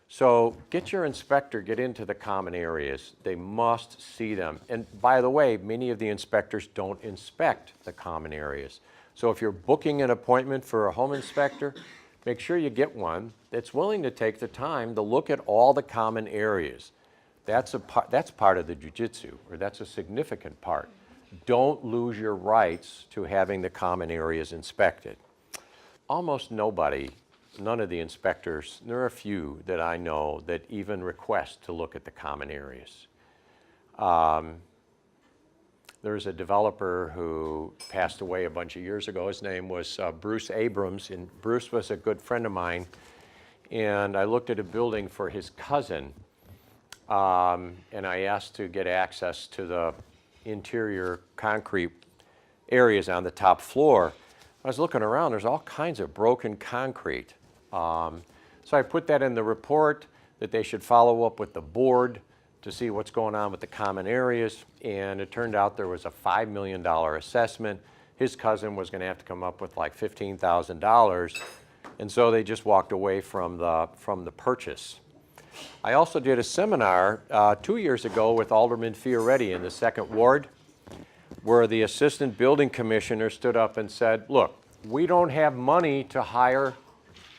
So get your inspector, get into the common areas. They must see them. And by the way, many of the inspectors don't inspect the common areas. So if you're booking an appointment for a home inspector, make sure you get one that's willing to take the time to look at all the common areas. That's part of the jujitsu, or that's a significant part. Don't lose your rights to having the common areas inspected. Almost nobody, none of the inspectors, there are a few that I know that even request to look at the common areas. There's a developer who passed away a bunch of years ago. His name was Bruce Abrams, and Bruce was a good friend of mine. And I looked at a building for his cousin, and I asked to get access to the interior concrete areas on the top floor. I was looking around, there's all kinds of broken concrete. So I put that in the report that they should follow up with the board to see what's going on with the common areas, and it turned out there was a $5 million assessment. His cousin was going to have to come up with like $15,000, and so they just walked away from the purchase. I also did a seminar 2 years ago with Alderman Fioretti in the 2nd Ward, where the assistant building commissioner stood up and said, look, we don't have money to hire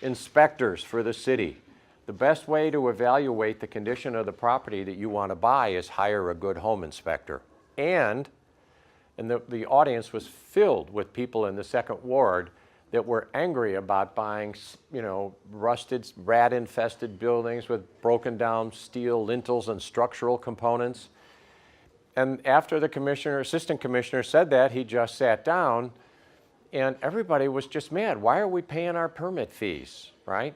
inspectors for the city. The best way to evaluate the condition of the property that you want to buy is hire a good home inspector. And the audience was filled with people in the 2nd Ward that were angry about buying, rusted, rat-infested buildings with broken down steel lintels and structural components. And after the assistant commissioner said that, he just sat down, and everybody was just mad. Why are we paying our permit fees, right?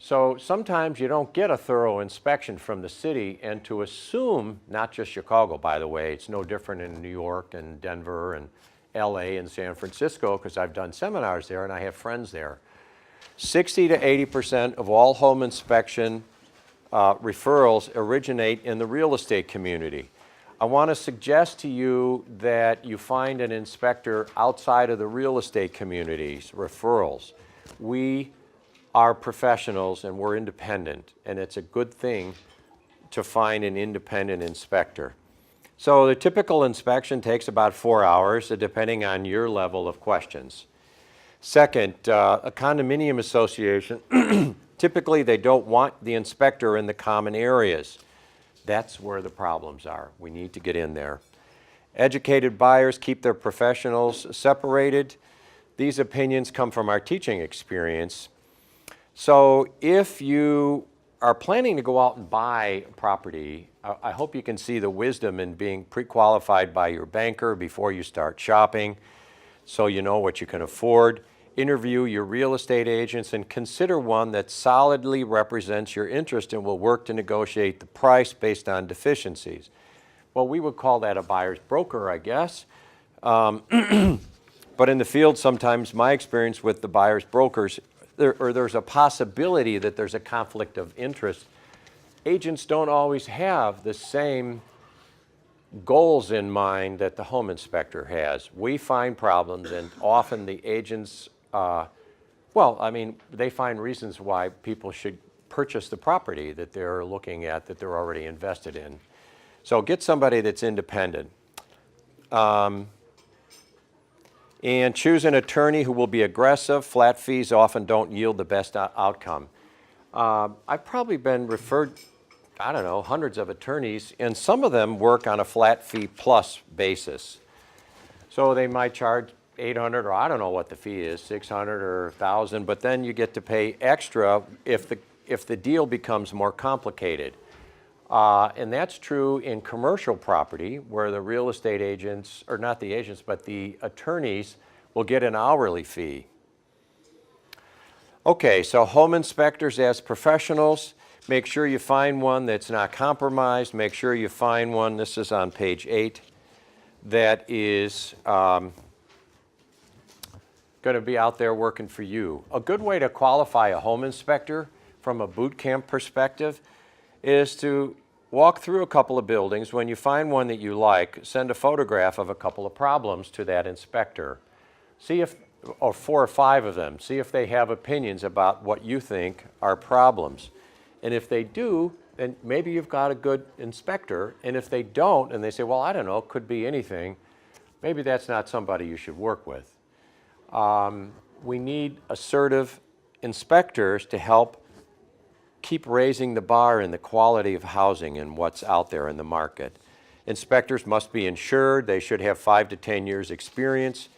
So sometimes you don't get a thorough inspection from the city, and to assume, not just Chicago, by the way, it's no different in New York and Denver and LA and San Francisco, because I've done seminars there and I have friends there. 60 to 80% of all home inspection referrals originate in the real estate community. I want to suggest to you that you find an inspector outside of the real estate community's referrals. We are professionals and we're independent, and it's a good thing to find an independent inspector. So the typical inspection takes about 4 hours, depending on your level of questions. Second, a condominium association, typically they don't want the inspector in the common areas. That's where the problems are. We need to get in there. Educated buyers keep their professionals separated. These opinions come from our teaching experience. So if you are planning to go out and buy a property, I hope you can see the wisdom in being pre-qualified by your banker before you start shopping, so you know what you can afford. Interview your real estate agents and consider one that solidly represents your interest and will work to negotiate the price based on deficiencies. Well, we would call that a buyer's broker, I guess. But in the field, sometimes my experience with the buyer's brokers, there's a possibility that there's a conflict of interest. Agents don't always have the same goals in mind that the home inspector has. We find problems, and often the agents, they find reasons why people should purchase the property that they're looking at, that they're already invested in. So get somebody that's independent. And choose an attorney who will be aggressive. Flat fees often don't yield the best outcome. I've probably been referred, hundreds of attorneys, and some of them work on a flat fee plus basis. So they might charge $800, or I don't know what the fee is, $600 or $1,000, but then you get to pay extra if the deal becomes more complicated. And that's true in commercial property, where the real estate agents, or not the agents, but the attorneys will get an hourly fee. Okay, so home inspectors as professionals, make sure you find one that's not compromised. Make sure you find one, this is on page 8, that is going to be out there working for you. A good way to qualify a home inspector from a boot camp perspective is to walk through a couple of buildings. When you find one that you like, send a photograph of a couple of problems to that inspector. See if, or 4 or 5 of them, see if they have opinions about what you think are problems. And if they do, then maybe you've got a good inspector. And if they don't, and they say, well, I don't know, it could be anything, maybe that's not somebody you should work with. We need assertive inspectors to help keep raising the bar in the quality of housing and what's out there in the market. Inspectors must be insured. They should have 5 to 10 years experience.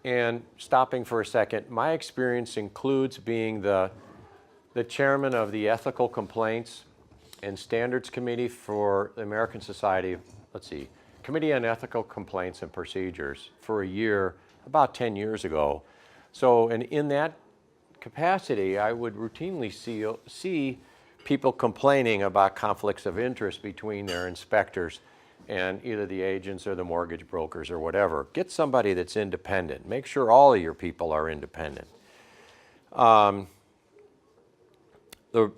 And stopping for a second, my experience includes being the chairman of the Ethical Complaints and Standards Committee for the American Society, Committee on Ethical Complaints and Procedures for a year, about 10 years ago. So, and in that capacity, I would routinely see people complaining about conflicts of interest between their inspectors and either the agents or the mortgage brokers or whatever. Get somebody that's independent. Make sure all of your people are independent. The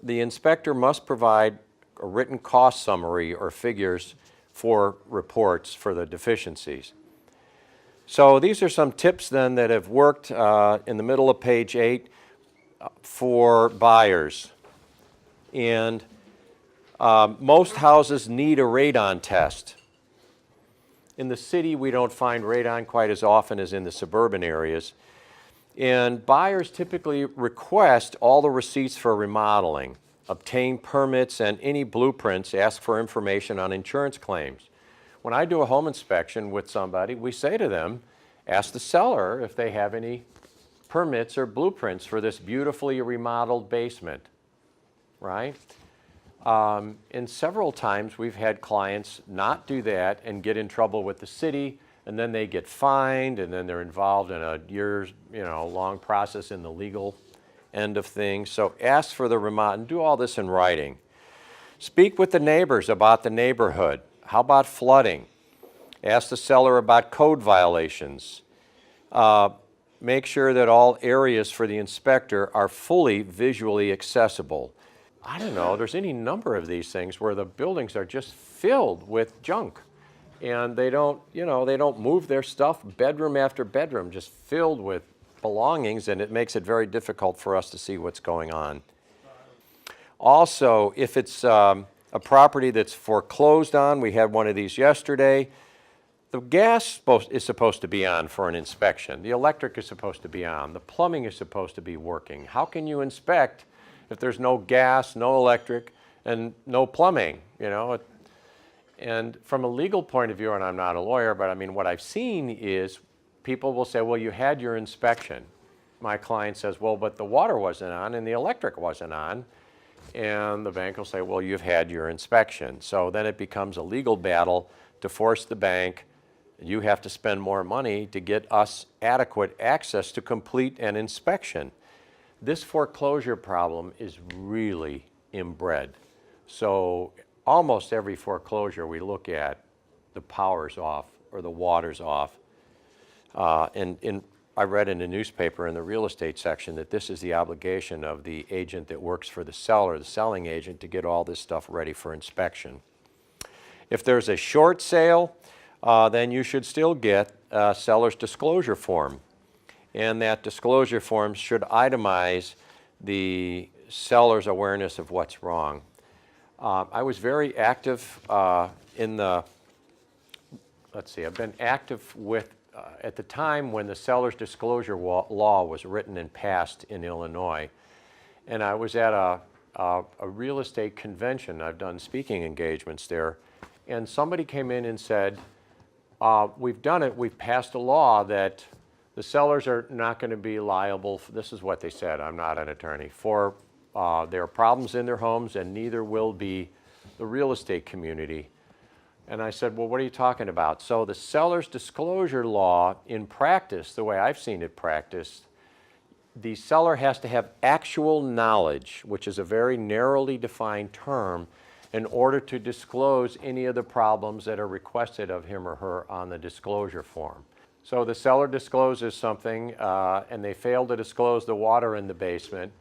inspector must provide a written cost summary or figures for reports for the deficiencies. So these are some tips then that have worked in the middle of page 8 for buyers. And most houses need a radon test. In the city, we don't find radon quite as often as in the suburban areas. And buyers typically request all the receipts for remodeling, obtain permits, and any blueprints, ask for information on insurance claims. When I do a home inspection with somebody, we say to them, ask the seller if they have any permits or blueprints for this beautifully remodeled basement, right? And several times we've had clients not do that and get in trouble with the city, and then they get fined, and then they're involved in a years, long process in the legal end of things. So ask for the remodel, and do all this in writing. Speak with the neighbors about the neighborhood. How about flooding? Ask the seller about code violations. Make sure that all areas for the inspector are fully visually accessible. I don't know, there's any number of these things where the buildings are just filled with junk. And they don't move their stuff, bedroom after bedroom, just filled with belongings, and it makes it very difficult for us to see what's going on. Also, if it's a property that's foreclosed on, we had one of these yesterday, the gas is supposed to be on for an inspection. The electric is supposed to be on. The plumbing is supposed to be working. How can you inspect if there's no gas, no electric, and no plumbing? And from a legal point of view, and I'm not a lawyer, but I mean, what I've seen is people will say, well, you had your inspection. My client says, well, but the water wasn't on and the electric wasn't on. And the bank will say, well, you've had your inspection. So then it becomes a legal battle to force the bank. You have to spend more money to get us adequate access to complete an inspection. This foreclosure problem is really inbred. So almost every foreclosure we look at, the power's off or the water's off. I read in the newspaper in the real estate section that this is the obligation of the agent that works for the seller, the selling agent, to get all this stuff ready for inspection. If there's a short sale, then you should still get a seller's disclosure form. And that disclosure form should itemize the seller's awareness of what's wrong. I was very active I've been active with, at the time when the seller's disclosure law was written and passed in Illinois. And I was at a real estate convention. I've done speaking engagements there. And somebody came in and said, we've done it, we've passed a law that the sellers are not going to be liable, this is what they said, I'm not an attorney, for there are problems in their homes, and neither will be the real estate community. And I said, well, what are you talking about? So the seller's disclosure law, in practice, the way I've seen it practiced, the seller has to have actual knowledge, which is a very narrowly defined term, in order to disclose any of the problems that are requested of him or her on the disclosure form. So the seller discloses something, and they fail to disclose the water in the basement.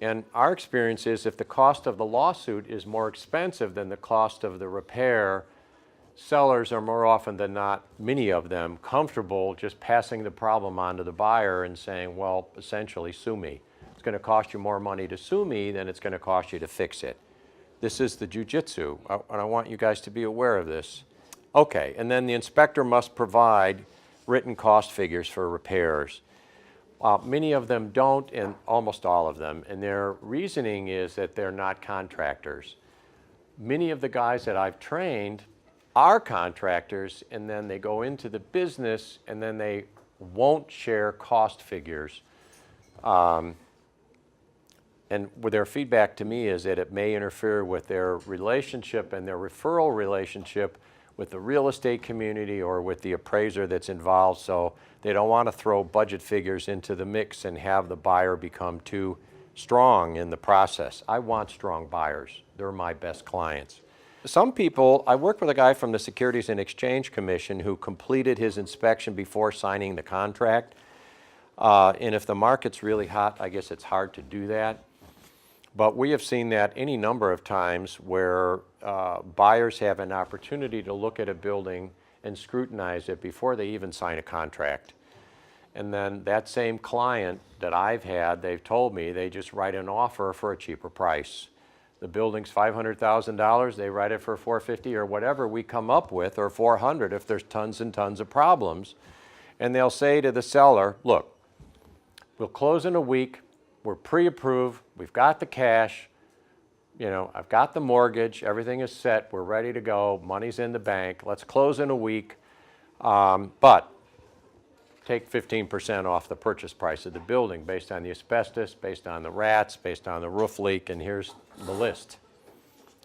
And our experience is if the cost of the lawsuit is more expensive than the cost of the repair, sellers are more often than not, many of them, comfortable just passing the problem on to the buyer and saying, well, essentially, sue me. It's going to cost you more money to sue me than it's going to cost you to fix it. This is the jujitsu, and I want you guys to be aware of this. Okay, and then the inspector must provide written cost figures for repairs. Many of them don't, and almost all of them, and their reasoning is that they're not contractors. Many of the guys that I've trained are contractors, and then they go into the business, and then they won't share cost figures. And their feedback to me is that it may interfere with their relationship and their referral relationship with the real estate community or with the appraiser that's involved, so they don't want to throw budget figures into the mix and have the buyer become too strong in the process. I want strong buyers. They're my best clients. Some people, I worked with a guy from the Securities and Exchange Commission who completed his inspection before signing the contract. And if the market's really hot, I guess it's hard to do that. But we have seen that any number of times where buyers have an opportunity to look at a building and scrutinize it before they even sign a contract. And then that same client that I've had, they've told me they just write an offer for a cheaper price. The building's $500,000, they write it for $450 or whatever we come up with, or $400 if there's tons and tons of problems. And they'll say to the seller, look, we'll close in a week, we're pre-approved, we've got the cash, I've got the mortgage, everything is set, we're ready to go, money's in the bank, let's close in a week, but take 15% off the purchase price of the building based on the asbestos, based on the rats, based on the roof leak, and here's the list.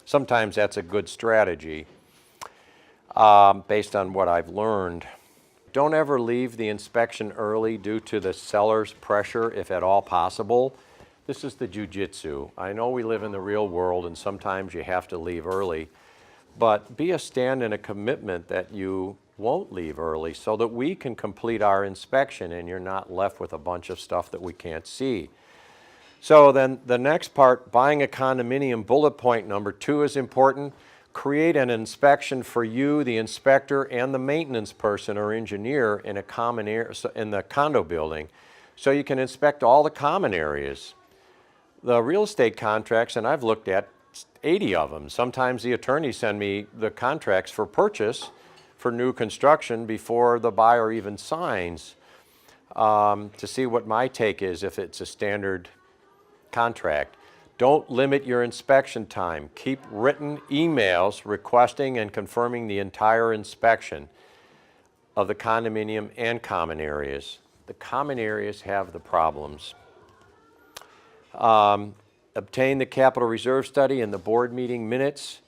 Sometimes that's a good strategy based on what I've learned. Don't ever leave the inspection early due to the seller's pressure, if at all possible. This is the jujitsu. I know we live in the real world and sometimes you have to leave early, but be a stand and a commitment that you won't leave early so that we can complete our inspection and you're not left with a bunch of stuff that we can't see. So then the next part, buying a condominium, bullet point number 2 is important. Create an inspection for you, the inspector, and the maintenance person or engineer in a common area, in the condo building, so you can inspect all the common areas. The real estate contracts, and I've looked at 80 of them. Sometimes the attorneys send me the contracts for purchase for new construction before the buyer even signs to see what my take is if it's a standard contract. Don't limit your inspection time. Keep written emails requesting and confirming the entire inspection of the condominium and common areas. The common areas have the problems. Obtain the capital reserve study and the board meeting minutes.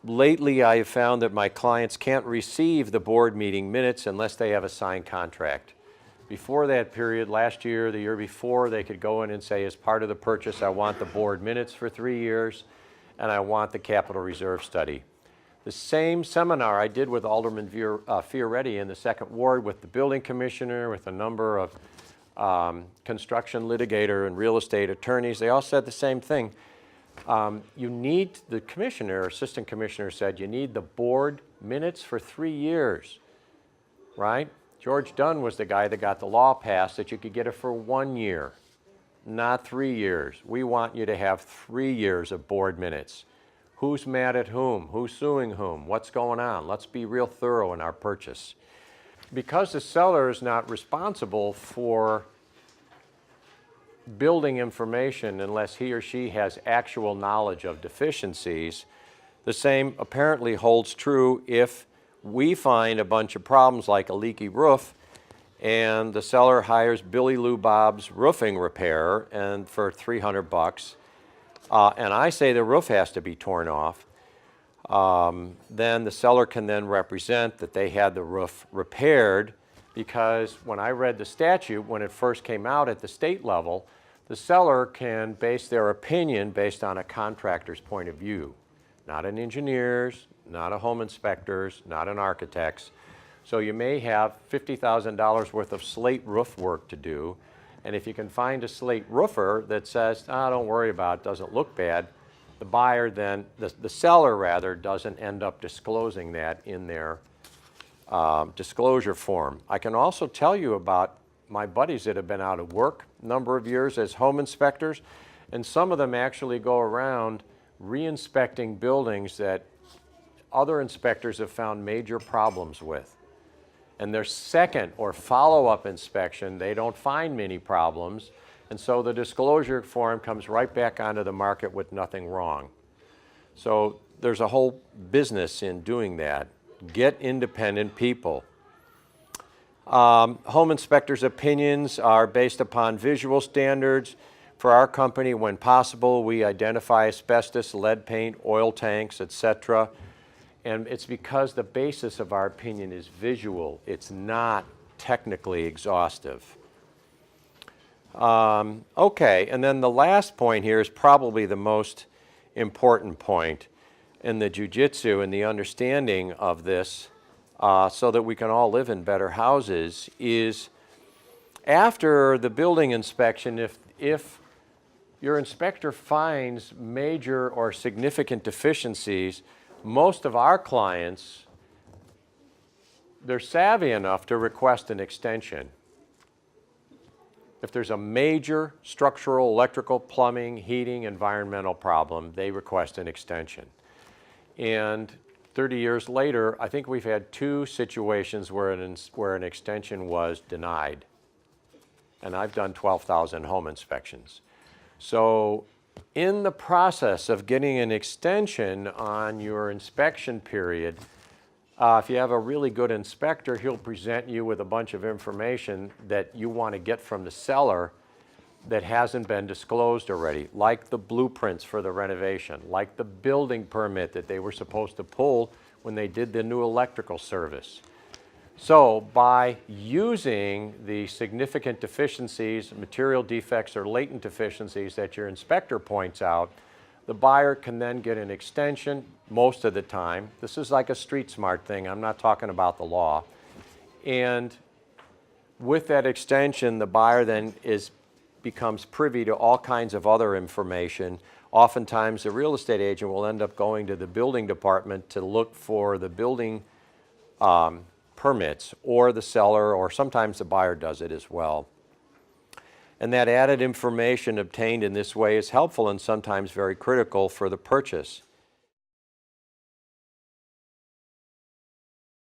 Lately, I have found that my clients can't receive the board meeting minutes unless they have a signed contract. Before that period, last year, the year before, they could go in and say, as part of the purchase, I want the board minutes for 3 years, and I want the capital reserve study. The same seminar I did with Alderman Fioretti in the 2nd Ward with the building commissioner, with a number of construction litigator and real estate attorneys, they all said the same thing. You need, the commissioner, assistant commissioner said, you need the board minutes for 3 years, right? George Dunn was the guy that got the law passed that you could get it for 1 year, not 3 years. We want you to have 3 years of board minutes. Who's mad at whom? Who's suing whom? What's going on? Let's be real thorough in our purchase. Because the seller is not responsible for building information unless he or she has actual knowledge of deficiencies, the same apparently holds true if we find a bunch of problems like a leaky roof and the seller hires Billy Lou Bob's roofing repair and for $300 and I say the roof has to be torn off, then the seller can then represent that they had the roof repaired, because when I read the statute when it first came out at the state level, the seller can base their opinion based on a contractor's point of view, not an engineer's, not a home inspector's, not an architect's. So you may have $50,000 worth of slate roof work to do, and if you can find a slate roofer that says, don't worry about it, doesn't look bad, the buyer then, the seller rather, doesn't end up disclosing that in their disclosure form. I can also tell you about my buddies that have been out of work a number of years as home inspectors, and some of them actually go around re-inspecting buildings that other inspectors have found major problems with. And their second or follow-up inspection, they don't find many problems, and so the disclosure form comes right back onto the market with nothing wrong. So there's a whole business in doing that. Get independent people. Home inspectors' opinions are based upon visual standards. For our company, when possible, we identify asbestos, lead paint, oil tanks, etc. And it's because the basis of our opinion is visual. It's not technically exhaustive. Okay, and then the last point here is probably the most important point in the jiu-jitsu and the understanding of this, so that we can all live in better houses, is after the building inspection, if your inspector finds major or significant deficiencies, most of our clients, they're savvy enough to request an extension. If there's a major structural, electrical, plumbing, heating, environmental problem, they request an extension. And 30 years later, I think we've had 2 situations where an extension was denied. And I've done 12,000 home inspections. So in the process of getting an extension on your inspection period, if you have a really good inspector, he'll present you with a bunch of information that you want to get from the seller that hasn't been disclosed already, like the blueprints for the renovation, like the building permit that they were supposed to pull when they did the new electrical service. So by using the significant deficiencies, material defects, or latent deficiencies that your inspector points out, the buyer can then get an extension most of the time. This is like a street smart thing. I'm not talking about the law. And with that extension, the buyer then becomes privy to all kinds of other information. Oftentimes, the real estate agent will end up going to the building department to look for the building permits, or the seller, or sometimes the buyer does it as well. And that added information obtained in this way is helpful and sometimes very critical for the purchase.